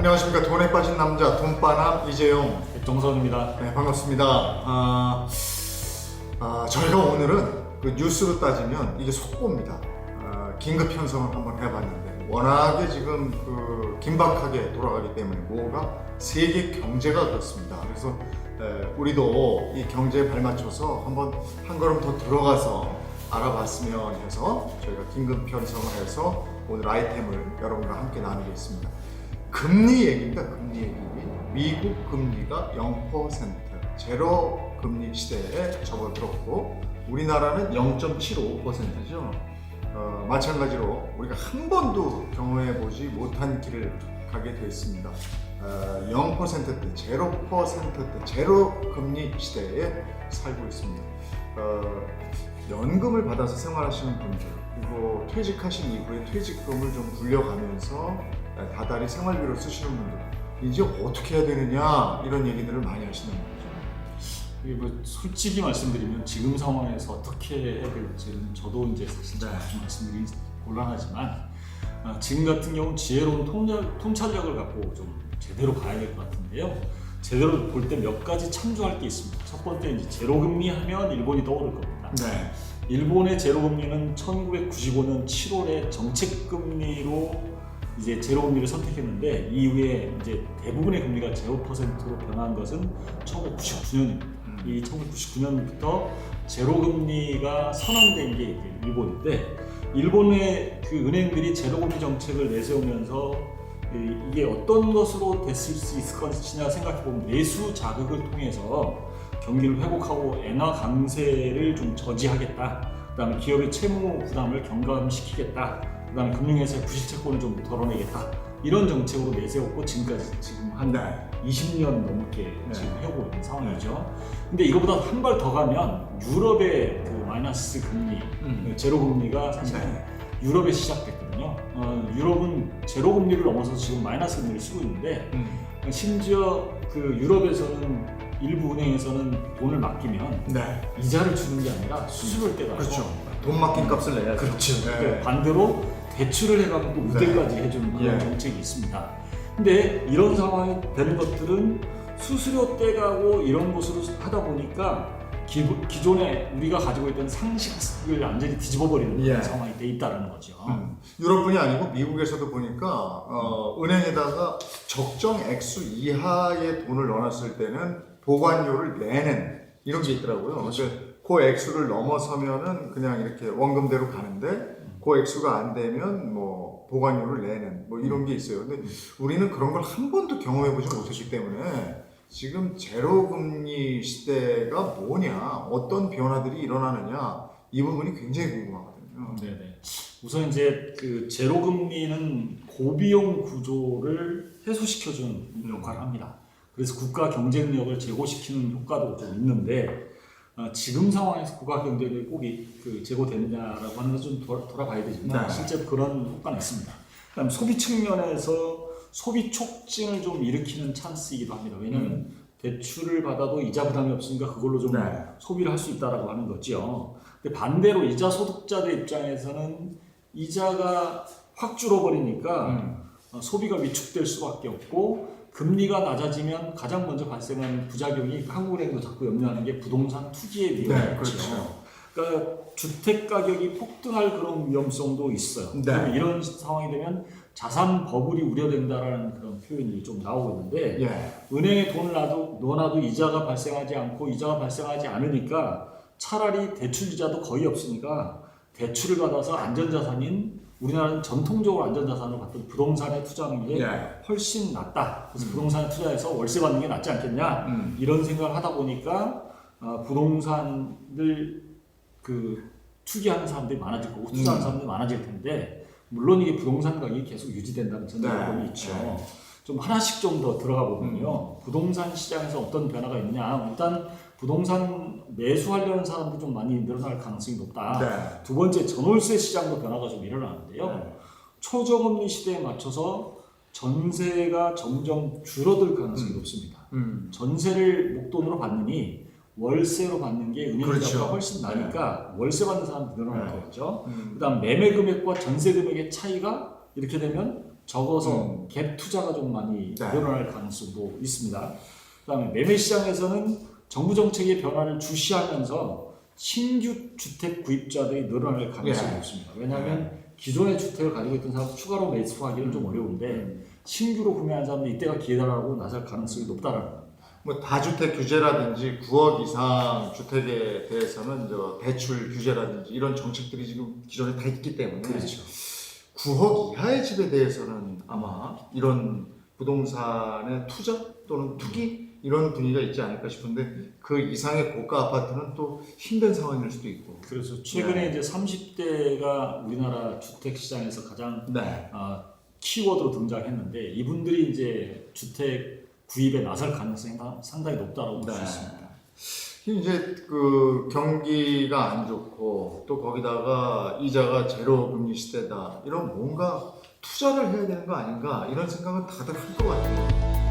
안녕하십니까. 돈에 빠진 남자 돈빠남 이재용 정선입니다. 네, 반갑습니다. 저희가 오늘은 그 뉴스로 따지면 이게 속보입니다. 긴급 편성을 한번 해봤는데 워낙에 지금 그 긴박하게 돌아가기 때문에 뭐가 세계 경제가 그렇습니다. 그래서 우리도 이 경제에 발맞춰서 한번 한 걸음 더 들어가서 알아봤으면 해서 저희가 긴급 편성을 해서 오늘 아이템을 여러분과 함께 나누겠습니다. 금리 얘기입니다. 금리 얘기. 미국 금리가 0% 제로 금리 시대에 접어들었고 우리나라는 0.75%죠. 마찬가지로 우리가 한 번도 경험해보지 못한 길을 가게 됐습니다. 0%대, 0%대, 제로 금리 시대에 살고 있습니다. 연금을 받아서 생활하시는 분들, 그리고 퇴직하신 이후에 퇴직금을 좀 굴려가면서 다달이 생활비로 쓰시는 분들, 이제 어떻게 해야 되느냐 이런 얘기들을 많이 하시는 거죠. 뭐 솔직히 말씀드리면 지금 상황에서 어떻게 해야 될지는 저도 이제 사실 말씀드리기 곤란하지만 지금 같은 경우 지혜로운 통찰력을 갖고 좀 제대로 가야 될 것 같은데요. 제대로 볼 때 몇 가지 참조할 게 있습니다. 첫 번째 이제 제로금리 하면 일본이 떠오를 겁니다. 네. 일본의 제로금리는 1995년 7월에 정책금리로 이제 제로금리를 선택했는데 이후에 이제 대부분의 금리가 0%로 변한 것은 1999년입니다. 이 1999년부터 제로금리가 선언된 게 일본인데 일본의 그 은행들이 제로금리 정책을 내세우면서 이게 어떤 것으로 됐을 수 있을 것이냐 생각해보면 내수 자극을 통해서 경기를 회복하고 엔화 강세를 좀 저지하겠다. 그다음에 기업의 채무 부담을 경감시키겠다. 그다음에 금융회사의 부실채권을 좀 덜어내겠다. 이런 정책으로 내세웠고 지금까지 지금 한 20년 넘게 지금 해오고 있는 상황이죠. 근데 이거보다 한 발 더 가면 유럽의 그 마이너스 금리, 제로 금리가 사실 유럽에 시작됐거든요. 유럽은 제로 금리를 넘어서 지금 마이너스 금리를 쓰고 있는데 심지어 그 유럽에서는 일부 은행에서는 돈을 맡기면 이자를 주는 게 아니라 수수료를 떼가지고 그렇죠. 돈 맡긴 값을 내야죠. 그렇죠. 네. 반대로 대출을 해가지고 또 우대까지 해주는 그런 정책이 있습니다. 근데 이런 상황이 되는 것들은 수수료 떼가고 이런 것으로 하다 보니까 기존에 우리가 가지고 있던 상식을 완전히 뒤집어버리는 상황이 돼 있다는 거죠. 유럽뿐이 아니고 미국에서도 보니까 은행에다가 적정 액수 이하의 돈을 넣어놨을 때는 보관료를 내는 이런 게 있더라고요. 그렇죠. 근데 그 액수를 넘어서면은 그냥 이렇게 원금대로 가는데 그 액수가 안 되면 뭐 보관료를 내는 뭐 이런 게 있어요. 근데 우리는 그런 걸 한 번도 경험해보지 못했기 때문에 지금 제로금리 시대가 뭐냐, 어떤 변화들이 일어나느냐 이 부분이 굉장히 궁금하거든요. 네네. 우선 이제 그 제로금리는 고비용 구조를 해소시켜주는 역할을 합니다. 그래서 국가 경쟁력을 제고시키는 효과도 좀 있는데 지금 상황에서 국가 경쟁력이 꼭 제고되느냐라고 하는 것은 좀 돌아봐야 되지만 실제 그런 효과는 있습니다. 그다음 소비 측면에서 소비 촉진을 좀 일으키는 찬스이기도 합니다. 왜냐하면 대출을 받아도 이자 부담이 없으니까 그걸로 좀 소비를 할 수 있다라고 하는 거죠. 근데 반대로 이자 소득자들 입장에서는 이자가 확 줄어버리니까 소비가 위축될 수밖에 없고 금리가 낮아지면 가장 먼저 발생하는 부작용이 한국은행도 자꾸 염려하는 게 부동산 투기의 위험이죠. 그렇죠. 그러니까 주택 가격이 폭등할 그런 위험성도 있어요. 이런 상황이 되면 자산 버블이 우려된다라는 그런 표현이 좀 나오고 있는데 은행에 돈을 넣어놔도 이자가 발생하지 않고 이자가 발생하지 않으니까 차라리 대출 이자도 거의 없으니까 대출을 받아서 안전자산인 우리나라는 전통적으로 안전자산을 받던 부동산에 투자하는 게 훨씬 낫다. 그래서 부동산에 투자해서 월세 받는 게 낫지 않겠냐 이런 생각을 하다 보니까 부동산을 투기하는 사람들이 많아질 거고 투자하는 사람들이 많아질 텐데 물론 이게 부동산 가격이 계속 유지된다는 전제조건이 있죠. 좀 하나씩 좀 더 들어가 보면요. 부동산 시장에서 어떤 변화가 있냐. 일단 부동산 매수하려는 사람들이 좀 많이 늘어날 가능성이 높다. 두 번째, 전월세 시장도 변화가 좀 일어나는데요. 초저금리 시대에 맞춰서 전세가 점점 줄어들 가능성이 높습니다. 전세를 목돈으로 받느니 월세로 받는 게 은행이자가 훨씬 나니까 월세 받는 사람들이 늘어날 거죠. 그다음 매매 금액과 전세 금액의 차이가 이렇게 되면 적어서 갭 투자가 좀 많이 네. 늘어날 가능성도 있습니다. 그다음에 매매 시장에서는 정부 정책의 변화를 주시하면서 신규 주택 구입자들이 늘어날 가능성이 높습니다. 왜냐하면 기존의 주택을 가지고 있던 사람 추가로 매수하기는 좀 어려운데 신규로 구매한 사람들이 이때가 기회다라고 나설 가능성이 높다라는 겁니다. 뭐 다주택 규제라든지 9억 이상 주택에 대해서는 저 대출 규제라든지 이런 정책들이 지금 기존에 다 있기 때문에 그렇죠. 9억 이하의 집에 대해서는 아마 이런 부동산의 투자 또는 투기 이런 분위기가 있지 않을까 싶은데 그 이상의 고가 아파트는 또 힘든 상황일 수도 있고. 그래서 최근에 이제 30대가 우리나라 주택 시장에서 가장 네. 키워드로 등장했는데 이분들이 이제 주택 구입에 나설 가능성이 상당히 높다고 볼 수 있습니다. 이제 그 경기가 안 좋고 또 거기다가 이자가 제로 금리 시대다 이런 뭔가 투자를 해야 되는 거 아닌가 이런 생각은 다들 할 것 같아요.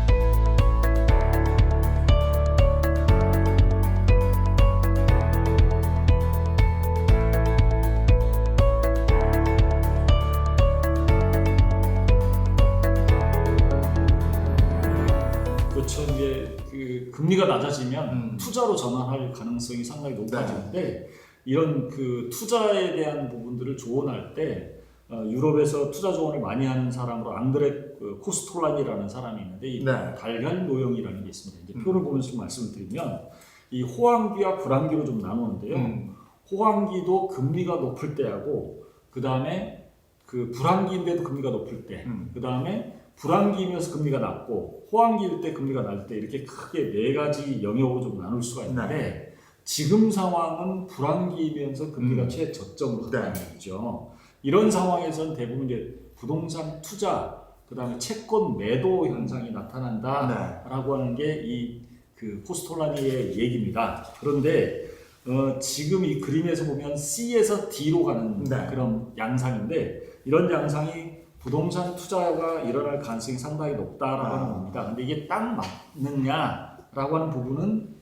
그렇죠. 이제 그 금리가 낮아지면 투자로 전환할 가능성이 상당히 네. 높아지는데 이런 그 투자에 대한 부분들을 조언할 때 유럽에서 투자 조언을 많이 하는 사람으로 앙드레 코스톨란이라는 사람이 있는데 이 네. 달걀 노형이라는 게 있습니다. 이제 표를 보면서 좀 말씀을 드리면 이 호황기와 불황기로 좀 나누는데요. 호황기도 금리가 높을 때하고 그 다음에 그 불황기인데도 금리가 높을 때, 그 다음에 불황기이면서 금리가 낮고 호황기일 때 금리가 낮을 때 이렇게 크게 네 가지 영역으로 좀 나눌 수가 있는데 지금 상황은 불황기이면서 금리가 최저점으로 갔다는 얘기죠. 이런 상황에서는 대부분 이제 부동산 투자, 그 다음에 채권 매도 현상이 나타난다라고 하는 게 이 그 포스톨라니의 얘기입니다. 그런데 지금 이 그림에서 보면 C에서 D로 가는 그런 양상인데 이런 양상이 부동산 투자가 일어날 가능성이 상당히 높다라고 하는 겁니다. 근데 이게 딱 맞느냐라고 하는 부분은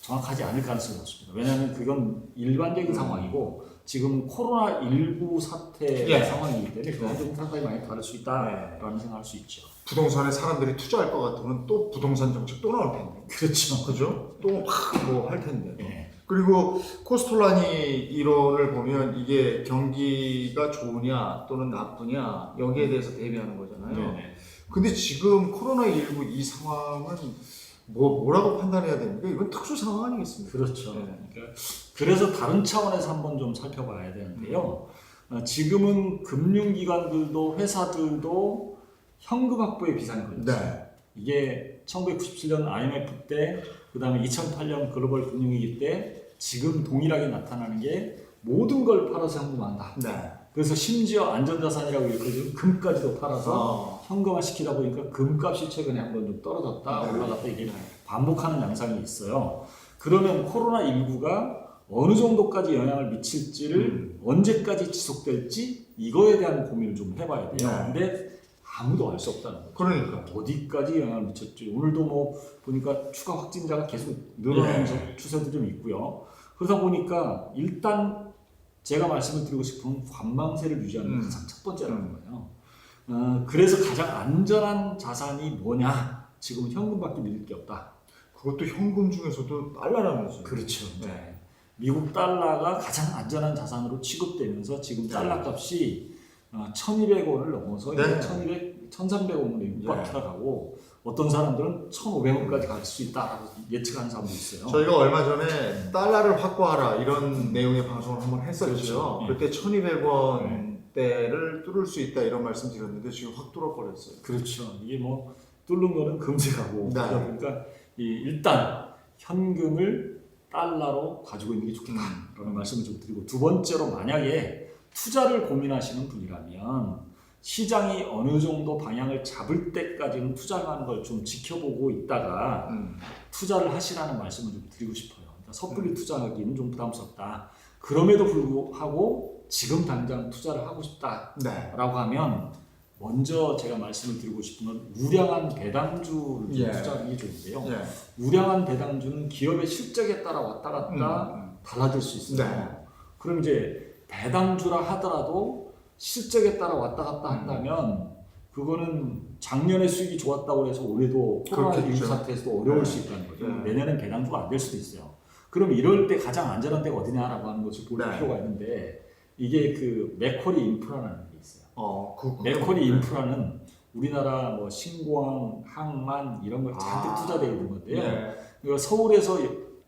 정확하지 않을 가능성이 높습니다. 왜냐하면 그건 일반적인 상황이고 지금 코로나19 사태 상황이기 때문에 그건 좀 상당히 많이 다를 수 있다라는 생각할 수 있죠. 부동산에 사람들이 투자할 것 같으면 또 부동산 정책 또 나올 텐데. 그렇죠. 그죠? 또 막 뭐 할 텐데. 네. 그리고 코스톨라니 이론을 보면 이게 경기가 좋으냐 또는 나쁘냐 여기에 대해서 대비하는 거잖아요. 네네. 근데 지금 코로나19 이 상황은 뭐라고 판단해야 됩니까? 이건 특수 상황 아니겠습니까? 그렇죠. 네. 그러니까 그래서 다른 차원에서 한번 좀 살펴봐야 되는데요. 지금은 금융기관들도 회사들도 현금 확보에 비상이 걸렸어요. 네. 이게 1997년 IMF 때, 그 다음에 2008년 글로벌 금융위기 때 지금 동일하게 나타나는 게 모든 걸 팔아서 현금화한다. 네. 그래서 심지어 안전자산이라고 일컬어지는 금까지도 팔아서 현금화 시키다 보니까 금값이 최근에 한번 좀 떨어졌다 올라갔다 이게 반복하는 양상이 있어요. 그러면 코로나19가 어느 정도까지 영향을 미칠지를 언제까지 지속될지 이거에 대한 고민을 좀 해봐야 돼요. 근데 아무도 알 수 없다는 거죠. 그러니까 어디까지 영향을 미쳤지. 오늘도 뭐 보니까 추가 확진자가 계속 늘어나는 추세도 좀 있고요. 그러다 보니까 일단 제가 말씀을 드리고 싶은 관망세를 유지하는 게 가장 첫 번째라는 거예요. 그래서 가장 안전한 자산이 뭐냐? 지금 현금밖에 믿을 게 없다. 그것도 현금 중에서도 달러라면서요. 그렇죠. 네. 미국 달러가 가장 안전한 자산으로 취급되면서 지금 달러 값이 1,200원을 넘어서 이제 1,300원으로 육박하다 가고 어떤 사람들은 1,500원까지 갈 수 있다라고 예측하는 사람도 있어요. 저희가 얼마 전에 달러를 확보하라 이런 내용의 방송을 한번 했었죠. 그렇죠. 그때 1,200원대를 뚫을 수 있다 이런 말씀 드렸는데 지금 확 뚫어버렸어요. 그렇죠. 이게 뭐 뚫는 거는 금세가고 네. 그러다 보니까 일단 현금을 달러로 가지고 있는 게 좋겠다라는 말씀을 좀 드리고 두 번째로 만약에 투자를 고민하시는 분이라면 시장이 어느 정도 방향을 잡을 때까지는 투자하는 걸 좀 지켜보고 있다가 투자를 하시라는 말씀을 좀 드리고 싶어요. 그러니까 섣불리 투자하기는 좀 부담스럽다. 그럼에도 불구하고 지금 당장 투자를 하고 싶다라고 하면 먼저 제가 말씀을 드리고 싶은 건 우량한 배당주를 좀 투자하는 게 좋은데요. 우량한 배당주는 기업의 실적에 따라 왔다 갔다 달라질 수 있어요. 그럼 이제 배당주라 하더라도 실적에 따라 왔다 갔다 한다면 그거는 작년에 수익이 좋았다고 해서 올해도 코로나19 그렇겠죠. 사태에서도 어려울 네. 수 있다는 거죠. 네. 내년엔 배당주가 안 될 수도 있어요. 그럼 이럴 때 가장 안전한 데가 어디냐라고 하는 것을 볼 네. 필요가 있는데 이게 그 맥쿼리 인프라라는 게 있어요. 맥쿼리 인프라는 우리나라 뭐 신공항, 항만 이런 걸 잔뜩 투자되어 있는 건데요. 네. 그러니까 서울에서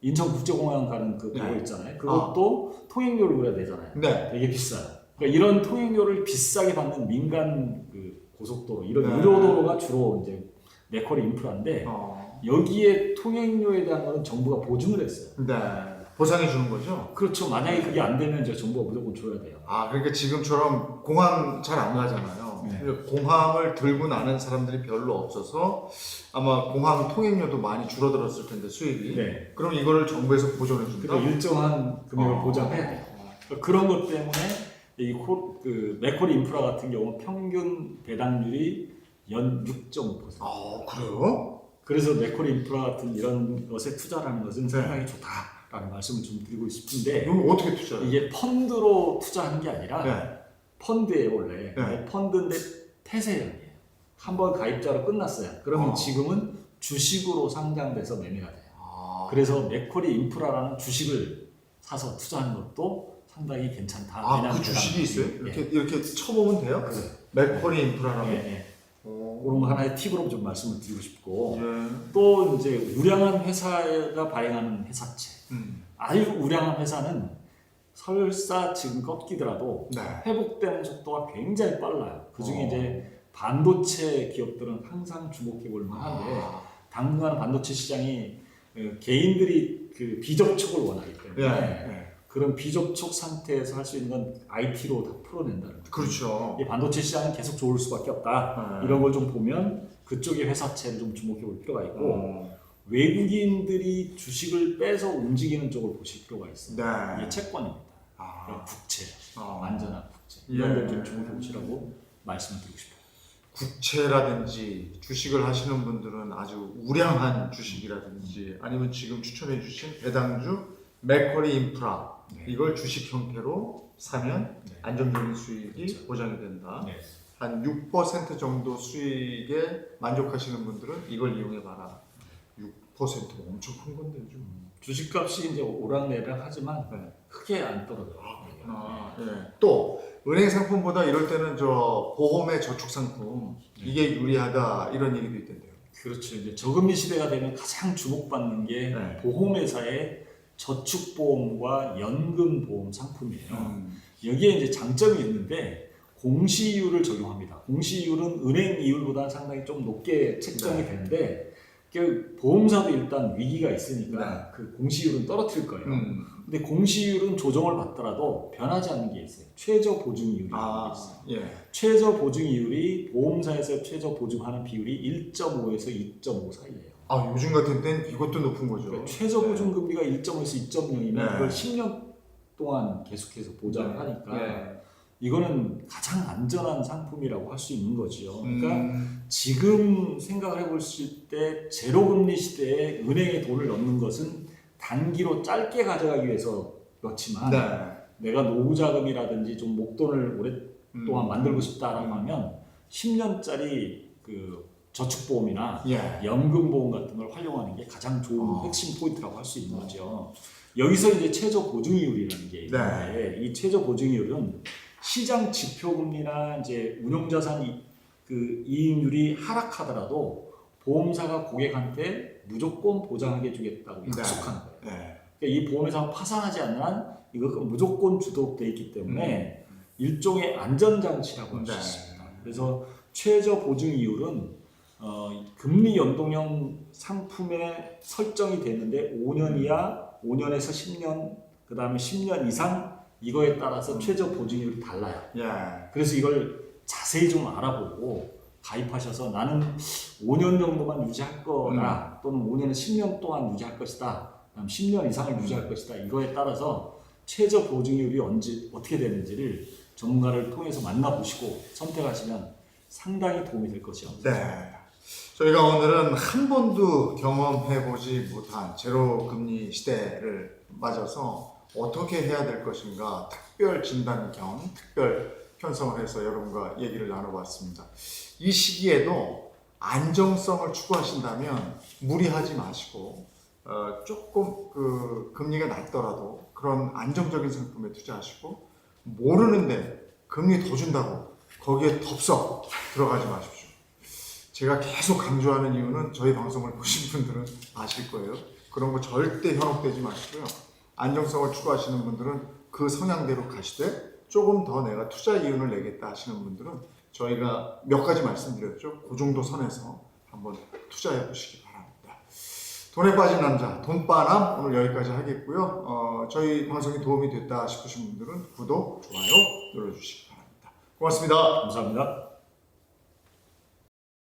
인천국제공항 가는 그 도로 네. 있잖아요. 그것도 통행료를 우리가 내잖아요. 네. 되게 비싸요. 그러니까 이런 통행료를 비싸게 받는 민간 그 고속도로, 이런 네. 유료도로가 주로 이제 맥쿼리 인프라인데 여기에 통행료에 대한 거는 정부가 보증을 했어요. 네. 보상해 주는 거죠? 그렇죠. 만약에 그게 안 되면 이제 정부가 무조건 줘야 돼요. 그러니까 지금처럼 공항 잘 안 가잖아요. 네. 그러니까 공항을 들고 나는 사람들이 별로 없어서 아마 공항 통행료도 많이 줄어들었을 텐데 수익이. 네. 그럼 이거를 정부에서 보존해 준다? 그러니까 일정한 금액을 보장해야 돼요. 그러니까 그런 것 때문에 그 맥쿼리 인프라 같은 경우는 평균 배당률이 연 6.5%. 그래요? 그래서 맥쿼리 인프라 같은 이런 것에 투자라는 것은 상당히 좋다라는 말씀을 좀 드리고 싶은데 이거 어떻게 투자해요? 이게 펀드로 투자하는 게 아니라 네. 펀드에 원래 네. 펀드인데 폐쇄형이에요. 한번 가입자로 끝났어요. 그러면 지금은 주식으로 상장돼서 매매가 돼요. 그래서 맥쿼리 인프라라는 주식을 사서 투자하는 것도 상당히 괜찮다. 왜냐하면 그 주식이 있어요? 예. 이렇게 쳐보면 돼요? 그래요. 맥쿼리 인프라라고? 예, 예. 그런 거 하나의 팁으로 좀 말씀을 드리고 싶고 예. 또 이제 우량한 회사가 발행하는 회사채. 아주 우량한 회사는 설사 지금 꺾이더라도 네. 회복되는 속도가 굉장히 빨라요. 그 중에 이제 반도체 기업들은 항상 주목해 볼 만한데 당분간 반도체 시장이 개인들이 그 비접촉을 원하기 때문에 그런 비접촉 상태에서 할 수 있는 건 IT로 다 풀어낸다는 거죠. 그렇죠. 이 반도체 시장은 계속 좋을 수밖에 없다. 이런 걸 좀 보면 그쪽의 회사채를 좀 주목해 볼 필요가 있고 외국인들이 주식을 빼서 움직이는 쪽을 보실 필요가 있습니다. 네. 이게 채권입니다. 국채, 안전한 국채 예. 이런 걸 좀 주목해 보시라고 말씀을 드리고 싶어요. 국채라든지 주식을 하시는 분들은 아주 우량한 주식이라든지 아니면 지금 추천해 주신 배당주 맥쿼리 인프라 이걸 주식 형태로 사면 안정적인 수익이 그렇죠. 보장이 된다. 네. 한 6% 정도 수익에 만족하시는 분들은 이걸 이용해 봐라. 6%면 엄청 큰 건데 요즘. 주식값이 이제 오락내락 하지만 네. 크게 안 떨어져요. 예. 또 은행 상품보다 이럴 때는 저 보험의 저축 상품 이게 유리하다 이런 얘기도 있던데요. 그렇죠. 이제 저금리 시대가 되면 가장 주목받는 게 보험회사의 저축보험과 연금보험 상품이에요. 여기에 이제 장점이 있는데 공시이율을 적용합니다. 공시이율은 은행 이율보다 상당히 좀 높게 책정이 되는데 그 보험사도 일단 위기가 있으니까 그 공시이율은 떨어뜨릴 거예요. 근데 공시이율은 조정을 받더라도 변하지 않는 게 있어요. 최저 보증이율이라는 게 있어요. 예. 최저 보증이율이 보험사에서 최저 보증하는 비율이 1.5에서 2.5 사이예요. 요즘 같은 때는 이것도 높은 거죠. 그러니까 최저 보증금리가 1.5에서 2.0이면 네. 그걸 10년 동안 계속해서 보장을 하니까 네. 이거는 가장 안전한 상품이라고 할 수 있는 거죠. 그러니까 지금 생각을 해보실 때 제로금리 시대에 은행에 돈을 넣는 것은 단기로 짧게 가져가기 위해서 넣지만 내가 노후자금이라든지 좀 목돈을 오랫동안 만들고 싶다라고 하면 10년짜리 그 저축보험이나 연금보험 같은 걸 활용하는 게 가장 좋은 핵심 포인트라고 할 수 있는 거죠. 여기서 이제 최저 보증이율이라는 게 있는데 이 최저 보증이율은 시장 지표금리나 이제 운용자산 그 이익률이 하락하더라도 보험사가 고객한테 무조건 보장하게 주겠다고 약속하는 거예요. 그러니까 이 보험회사가 파산하지 않는 한 이것은 무조건 주도돼 있기 때문에 일종의 안전장치라고 할 수 있습니다. 그래서 최저 보증이율은 금리 연동형 상품에 설정이 되는데 5년 이하, 5년에서 10년, 그 다음에 10년 이상 이거에 따라서 최저 보증이율이 달라요. 그래서 이걸 자세히 좀 알아보고 가입하셔서 나는 5년 정도만 유지할 거다 또는 5년에서 10년 동안 유지할 것이다. 그다음 10년 이상을 유지할 것이다. 이거에 따라서 최저 보증이율이 어떻게 되는지를 전문가를 통해서 만나보시고 선택하시면 상당히 도움이 될 것이요. 저희가 오늘은 한 번도 경험해보지 못한 제로금리 시대를 맞아서 어떻게 해야 될 것인가 특별 진단 겸 특별 편성을 해서 여러분과 얘기를 나눠봤습니다. 이 시기에도 안정성을 추구하신다면 무리하지 마시고 조금 그 금리가 낮더라도 그런 안정적인 상품에 투자하시고, 모르는데 금리 더 준다고 거기에 덥석 들어가지 마십시오. 제가 계속 강조하는 이유는 저희 방송을 보신 분들은 아실 거예요. 그런 거 절대 현혹되지 마시고요. 안정성을 추구하시는 분들은 그 성향대로 가시되, 조금 더 내가 투자 이윤을 내겠다 하시는 분들은 저희가 몇 가지 말씀드렸죠. 그 정도 선에서 한번 투자해 보시기 바랍니다. 돈에 빠진 남자, 돈빠남 오늘 여기까지 하겠고요. 저희 방송이 도움이 됐다 싶으신 분들은 구독, 좋아요 눌러주시기 바랍니다. 고맙습니다. 감사합니다.